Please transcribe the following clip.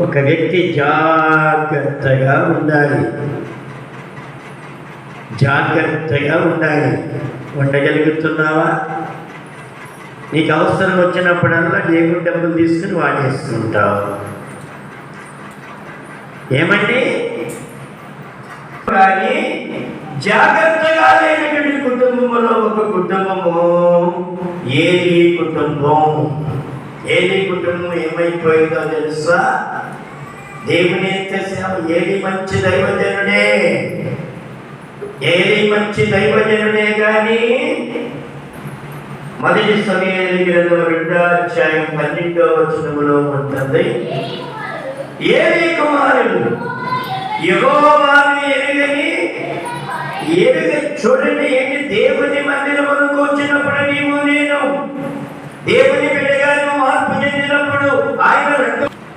ఒక వ్యక్తి జాగ్రత్తగా ఉండాలి. జాగ్రత్తగా ఉండాలి. ఉండగలుగుతున్నావా? నీకు అవసరం వచ్చినప్పుడల్లా దేవుడి డబ్బులు తీసుకుని వాడేస్తుంటావు. ఏమండి? కానీ జాగ్రత్తగా లేనటువంటి కుటుంబంలో ఒక కుటుంబము ఏలీ కుటుంబం. ఏలీ కుటుంబం ఏమైపోయిందో తెలుసా? దేవుని ఏలీ మంచి దైవజనుడే. ఏలీ మంచి దైవజనుడే కానీ మొదటి సమూయేలు గ్రంథం 2వ అధ్యాయం 12వ వచనములో ఉంటుంది, ఏలీ కుమారులు యెహోవాను ఎరుగ చూడండి. ఏంటి? దేవుని మందిరమునకు వచ్చినప్పుడు నీవు నేను దేవుని బిడ్డ